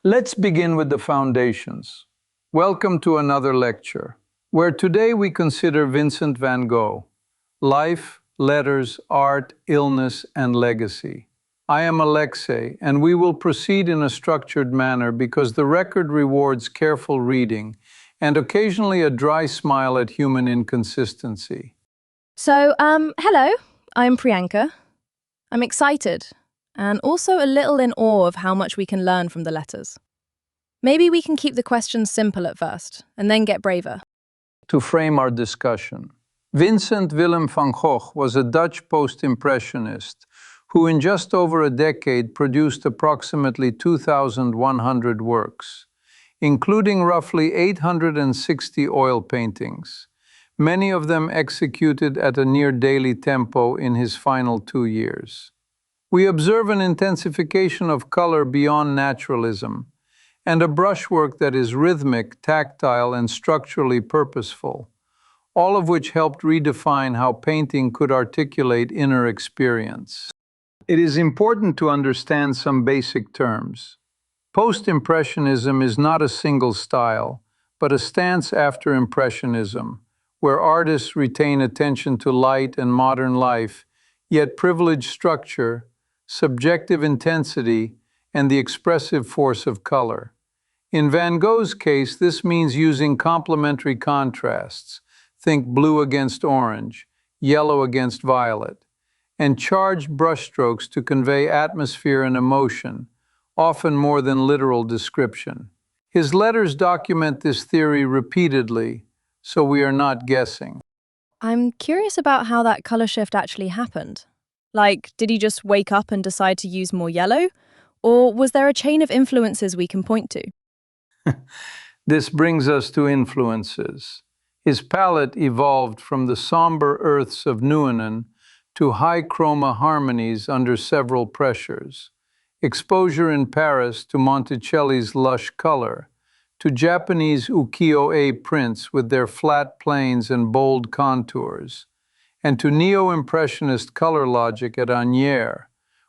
Let's begin with the foundations. Welcome to another lecture, where today we consider Vincent van Gogh, life, letters, art, illness, and legacy. I am Alexei, and we will proceed in a structured manner because the record rewards careful reading and occasionally a dry smile at human inconsistency. Hello, I'm Priyanka. I'm excited, and also a little in awe of how much we can learn from the letters. Maybe we can keep the questions simple at first, and then get braver. To frame our discussion, Vincent Willem van Gogh was a Dutch post-impressionist who in just over a decade produced approximately 2,100 works, including roughly 860 oil paintings, many of them executed at a near-daily tempo in his final 2 years. We observe an intensification of color beyond naturalism, and a brushwork that is rhythmic, tactile, and structurally purposeful, all of which helped redefine how painting could articulate inner experience. It is important to understand some basic terms. Post-impressionism is not a single style, but a stance after impressionism, where artists retain attention to light and modern life, yet privilege structure, subjective intensity, and the expressive force of color. In Van Gogh's case, this means using complementary contrasts, think blue against orange, yellow against violet, and charged brushstrokes to convey atmosphere and emotion, often more than literal description. His letters document this theory repeatedly, so we are not guessing. I'm curious about how that color shift actually happened. Like, did he just wake up and decide to use more yellow? Or was there a chain of influences we can point to? This brings us to influences. His palette evolved from the somber earths of Nuenen to high chroma harmonies under several pressures. Exposure in Paris to Monticelli's lush color, to Japanese ukiyo-e prints with their flat planes and bold contours, and to neo-impressionist color logic at Agnières,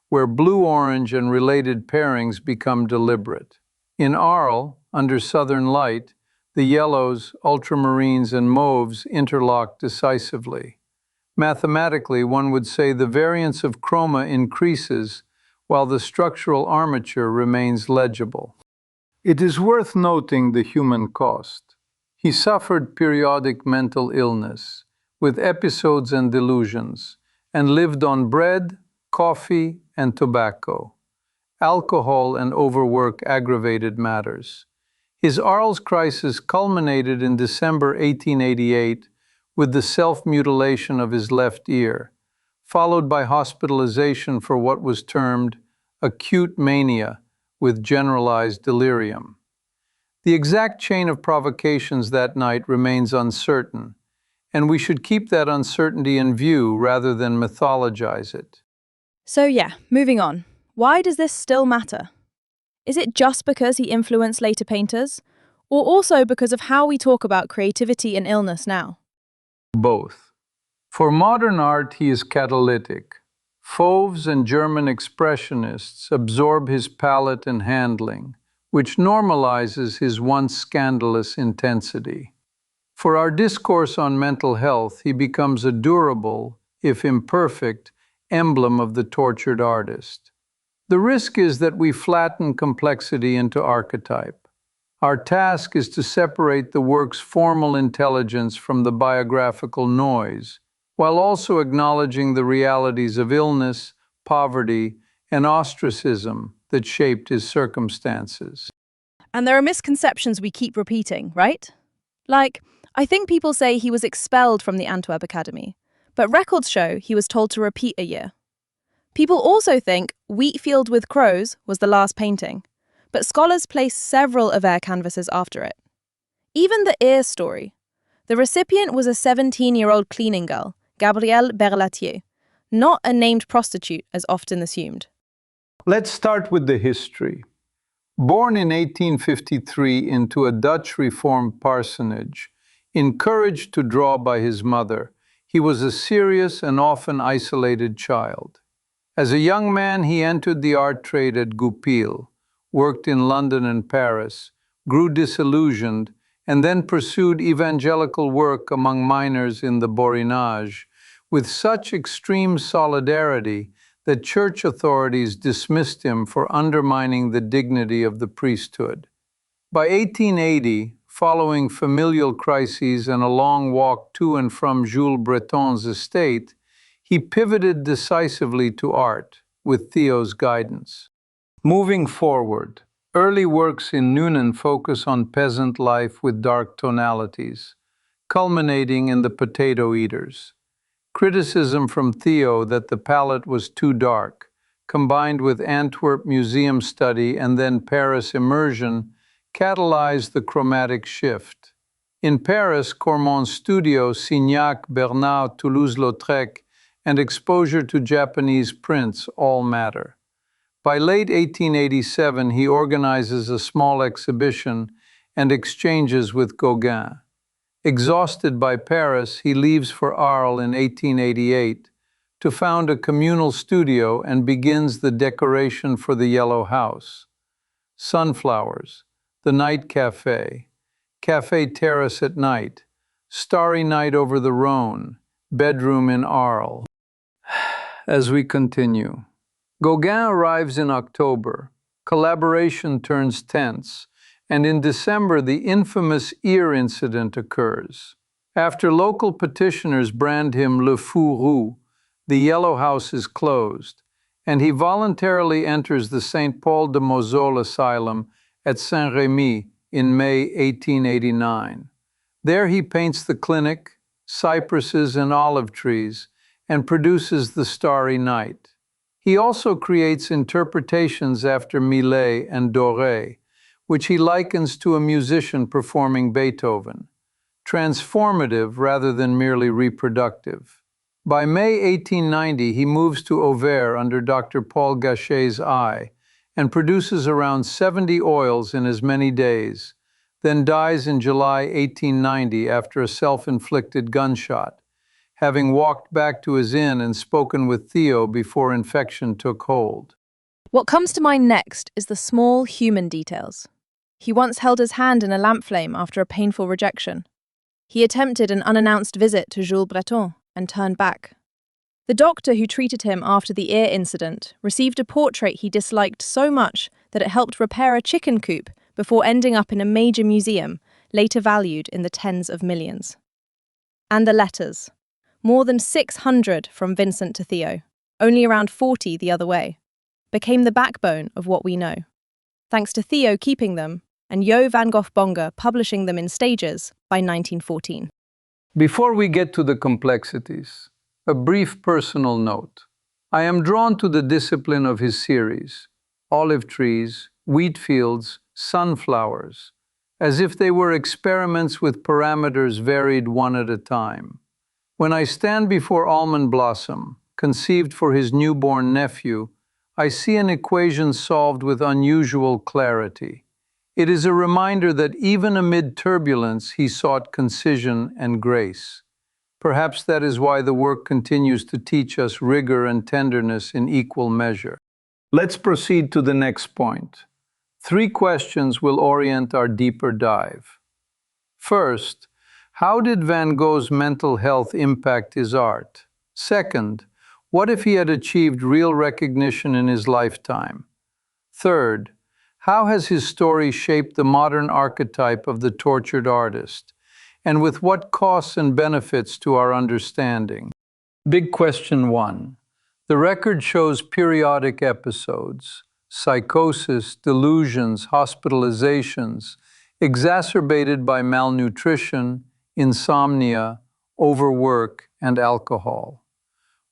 where blue-orange and related pairings become deliberate. In Arles, under southern light, the yellows, ultramarines, and mauves interlock decisively. Mathematically, one would say the variance of chroma increases while the structural armature remains legible. It is worth noting the human cost. He suffered periodic mental illness, with episodes and delusions, and lived on bread, coffee, and tobacco. Alcohol and overwork aggravated matters. His Arles crisis culminated in December 1888 with the self-mutilation of his left ear, followed by hospitalization for what was termed acute mania with generalized delirium. The exact chain of provocations that night remains uncertain, and we should keep that uncertainty in view rather than mythologize it. Moving on. Why does this still matter? Is it just because he influenced later painters, or also because of how we talk about creativity and illness now? Both. For modern art, he is catalytic. Fauves and German expressionists absorb his palette and handling, which normalizes his once scandalous intensity. For our discourse on mental health, he becomes a durable, if imperfect, emblem of the tortured artist. The risk is that we flatten complexity into archetype. Our task is to separate the work's formal intelligence from the biographical noise, while also acknowledging the realities of illness, poverty, and ostracism that shaped his circumstances. And there are misconceptions we keep repeating, right? Like, I think people say he was expelled from the Antwerp Academy, but records show he was told to repeat a year. People also think Wheatfield with Crows was the last painting, but scholars place several of their canvases after it. Even the ear story. The recipient was a 17-year-old cleaning girl, Gabrielle Berlatier, not a named prostitute as often assumed. Let's start with the history. Born in 1853 into a Dutch Reformed parsonage, encouraged to draw by his mother, he was a serious and often isolated child. As a young man, he entered the art trade at Goupil, worked in London and Paris, grew disillusioned, and then pursued evangelical work among miners in the Borinage, with such extreme solidarity that church authorities dismissed him for undermining the dignity of the priesthood. By 1880, following familial crises and a long walk to and from Jules Breton's estate, he pivoted decisively to art, with Theo's guidance. Moving forward, early works in Noonan focus on peasant life with dark tonalities, culminating in The Potato Eaters. Criticism from Theo that the palette was too dark, combined with Antwerp museum study and then Paris immersion, catalyzed the chromatic shift. In Paris, Cormon's studio, Signac, Bernard, Toulouse-Lautrec, and exposure to Japanese prints all matter. By late 1887, he organizes a small exhibition and exchanges with Gauguin. Exhausted by Paris, he leaves for Arles in 1888 to found a communal studio and begins the decoration for the Yellow House. Sunflowers, the Night Café, Café Terrace at Night, Starry Night over the Rhône, Bedroom in Arles. As we continue, Gauguin arrives in October, collaboration turns tense, and in December the infamous ear incident occurs. After local petitioners brand him Le Fou Roux, the Yellow House is closed, and he voluntarily enters the St. Paul de Mosole Asylum at Saint-Rémy in May 1889. There he paints the clinic, cypresses and olive trees, and produces The Starry Night. He also creates interpretations after Millet and Doré, which he likens to a musician performing Beethoven, transformative rather than merely reproductive. By May 1890, he moves to Auvers under Dr. Paul Gachet's eye and produces around 70 oils in as many days, then dies in July 1890 after a self-inflicted gunshot, having walked back to his inn and spoken with Theo before infection took hold. What comes to mind next is the small human details. He once held his hand in a lamp flame after a painful rejection. He attempted an unannounced visit to Jules Breton and turned back. The doctor who treated him after the ear incident received a portrait he disliked so much that it helped repair a chicken coop before ending up in a major museum, later valued in the tens of millions. And the letters. More than 600 from Vincent to Theo, only around 40 the other way, became the backbone of what we know. Thanks to Theo keeping them, and Jo van Gogh Bonga publishing them in stages by 1914. Before we get to the complexities, a brief personal note. I am drawn to the discipline of his series, olive trees, wheat fields, sunflowers, as if they were experiments with parameters varied one at a time. When I stand before Almond Blossom, conceived for his newborn nephew, I see an equation solved with unusual clarity. It is a reminder that even amid turbulence, he sought concision and grace. Perhaps that is why the work continues to teach us rigor and tenderness in equal measure. Let's proceed to the next point. 3 questions will orient our deeper dive. First, how did Van Gogh's mental health impact his art? Second, what if he had achieved real recognition in his lifetime? Third, how has his story shaped the modern archetype of the tortured artist? And with what costs and benefits to our understanding? Big question 1. The record shows periodic episodes, psychosis, delusions, hospitalizations, exacerbated by malnutrition, insomnia, overwork, and alcohol.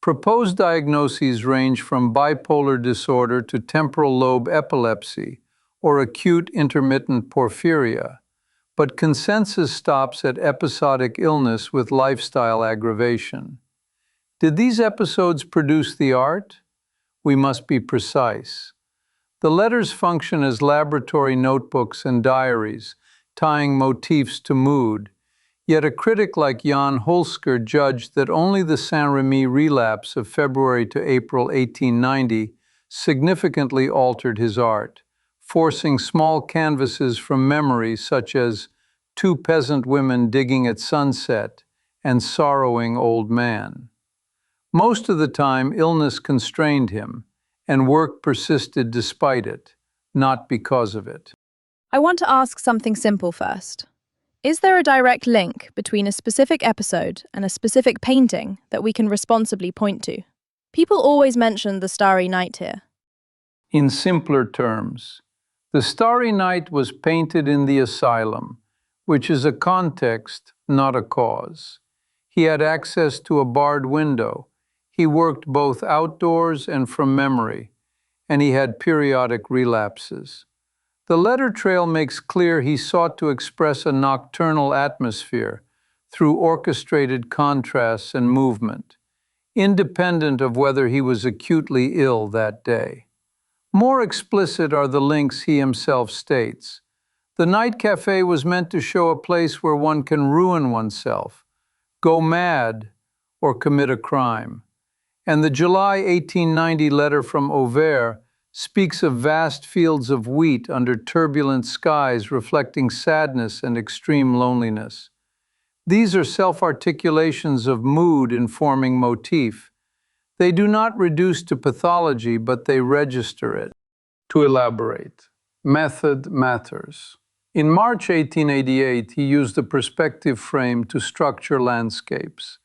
Proposed diagnoses range from bipolar disorder to temporal lobe epilepsy or acute intermittent porphyria, but consensus stops at episodic illness with lifestyle aggravation. Did these episodes produce the art? We must be precise. The letters function as laboratory notebooks and diaries, tying motifs to mood, yet a critic like Jan Holsker judged that only the Saint-Rémy relapse of February to April 1890 significantly altered his art, forcing small canvases from memory such as two peasant women digging at sunset and sorrowing old man. Most of the time, illness constrained him, and work persisted despite it, not because of it. I want to ask something simple first. Is there a direct link between a specific episode and a specific painting that we can responsibly point to? People always mention the Starry Night here. In simpler terms, the Starry Night was painted in the asylum, which is a context, not a cause. He had access to a barred window. He worked both outdoors and from memory, and he had periodic relapses. The letter trail makes clear he sought to express a nocturnal atmosphere through orchestrated contrasts and movement, independent of whether he was acutely ill that day. More explicit are the links he himself states. The night cafe was meant to show a place where one can ruin oneself, go mad, or commit a crime. And the July 1890 letter from Auvers speaks of vast fields of wheat under turbulent skies reflecting sadness and extreme loneliness. These are self-articulations of mood informing motif. They do not reduce to pathology, but they register it. To elaborate, method matters. In March 1888, he used a perspective frame to structure landscapes,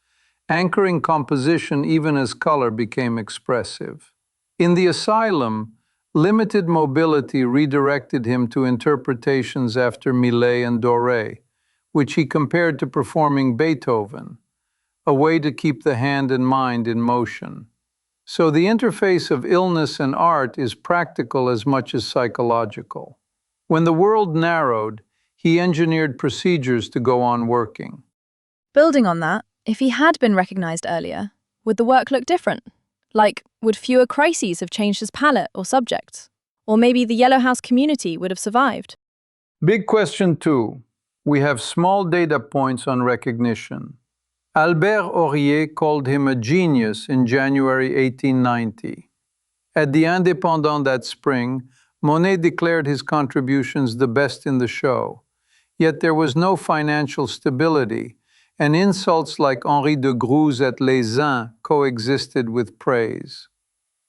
anchoring composition even as color became expressive. In the asylum, limited mobility redirected him to interpretations after Millet and Doré, which he compared to performing Beethoven, a way to keep the hand and mind in motion. So the interface of illness and art is practical as much as psychological. When the world narrowed, he engineered procedures to go on working. Building on that, if he had been recognized earlier, would the work look different? Like, would fewer crises have changed his palette or subjects? Or maybe the Yellow House community would have survived? Big question two. We have small data points on recognition. Albert Aurier called him a genius in January 1890. At the Indépendant that spring, Monet declared his contributions the best in the show. Yet there was no financial stability, and insults like Henri de Greuze at Les Uns coexisted with praise.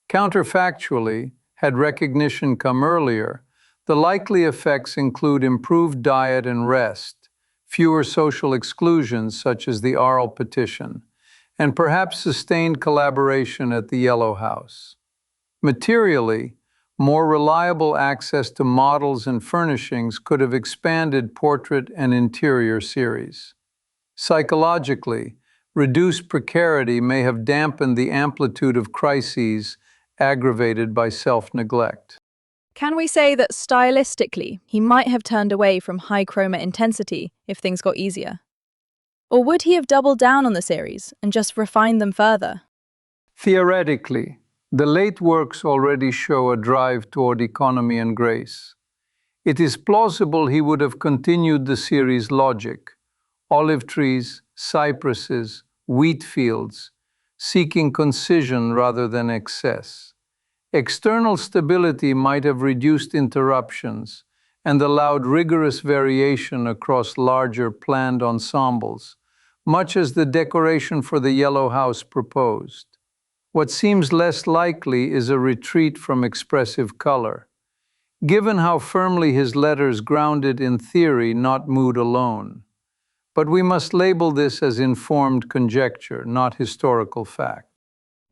Counterfactually, had recognition come earlier, the likely effects include improved diet and rest, fewer social exclusions such as the Arles petition, and perhaps sustained collaboration at the Yellow House. Materially, more reliable access to models and furnishings could have expanded portrait and interior series. Psychologically, reduced precarity may have dampened the amplitude of crises aggravated by self-neglect. Can we say that stylistically, he might have turned away from high chroma intensity if things got easier? Or would he have doubled down on the series and just refined them further? Theoretically, the late works already show a drive toward economy and grace. It is plausible he would have continued the series' logic: olive trees, cypresses, wheat fields, seeking concision rather than excess. External stability might have reduced interruptions and allowed rigorous variation across larger planned ensembles, much as the decoration for the Yellow House proposed. What seems less likely is a retreat from expressive color, given how firmly his letters grounded in theory, not mood alone. But we must label this as informed conjecture, not historical fact.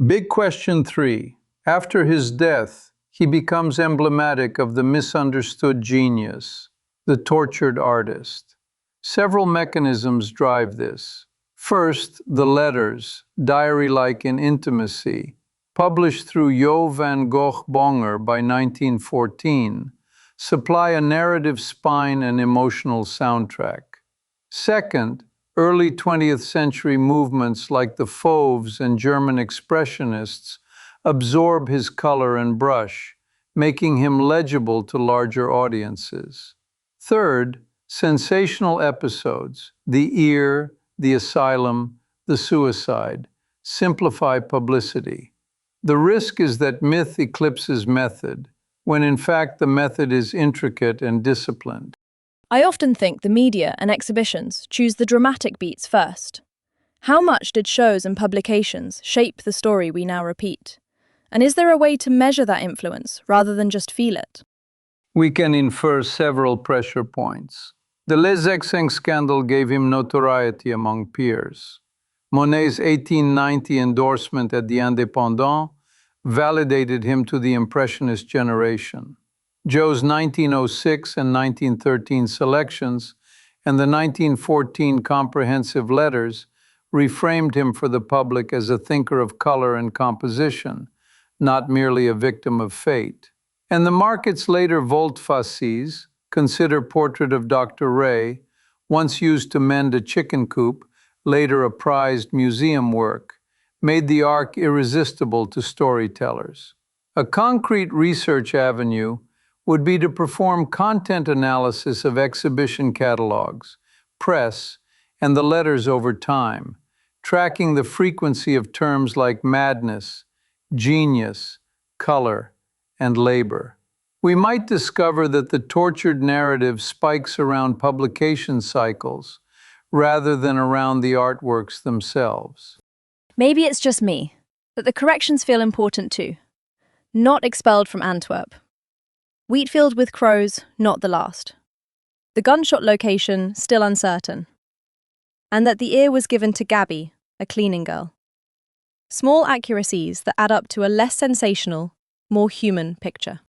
Big question three. After his death, he becomes emblematic of the misunderstood genius, the tortured artist. Several mechanisms drive this. First, the letters, diary-like in intimacy, published through Jo van Gogh Bonger by 1914, supply a narrative spine and emotional soundtrack. Second, early 20th century movements like the Fauves and German Expressionists absorb his color and brush, making him legible to larger audiences. Third, sensational episodes, the ear, the asylum, the suicide, simplify publicity. The risk is that myth eclipses method, when in fact the method is intricate and disciplined. I often think the media and exhibitions choose the dramatic beats first. How much did shows and publications shape the story we now repeat? And is there a way to measure that influence rather than just feel it? We can infer several pressure points. The Les Exsangues scandal gave him notoriety among peers. Monet's 1890 endorsement at the Indépendant validated him to the Impressionist generation. Joe's 1906 and 1913 selections and the 1914 comprehensive letters reframed him for the public as a thinker of color and composition, not merely a victim of fate. And the market's later volte-faces, consider Portrait of Dr. Ray, once used to mend a chicken coop, later a prized museum work, made the arc irresistible to storytellers. A concrete research avenue would be to perform content analysis of exhibition catalogs, press, and the letters over time, tracking the frequency of terms like madness, genius, color, and labor. We might discover that the tortured narrative spikes around publication cycles rather than around the artworks themselves. Maybe it's just me, that the corrections feel important too. Not expelled from Antwerp. Wheatfield with crows, not the last. The gunshot location, still uncertain. And that the ear was given to Gabby, a cleaning girl. Small accuracies that add up to a less sensational, more human picture.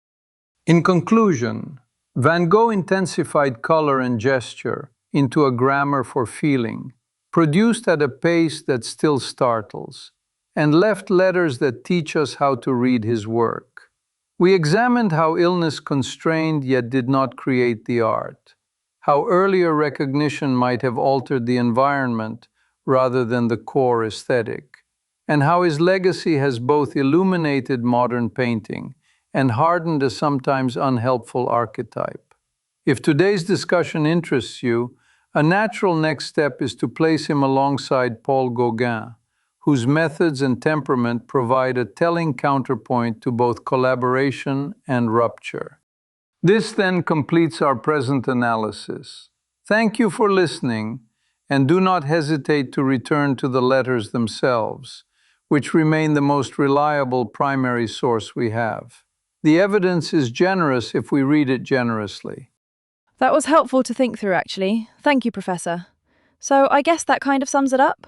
In conclusion, Van Gogh intensified color and gesture into a grammar for feeling, produced at a pace that still startles, and left letters that teach us how to read his work. We examined how illness constrained yet did not create the art, how earlier recognition might have altered the environment rather than the core aesthetic, and how his legacy has both illuminated modern painting and hardened a sometimes unhelpful archetype. If today's discussion interests you, a natural next step is to place him alongside Paul Gauguin, whose methods and temperament provide a telling counterpoint to both collaboration and rupture. This then completes our present analysis. Thank you for listening, and do not hesitate to return to the letters themselves, which remain the most reliable primary source we have. The evidence is generous if we read it generously. That was helpful to think through, actually. Thank you, Professor. So I guess that kind of sums it up.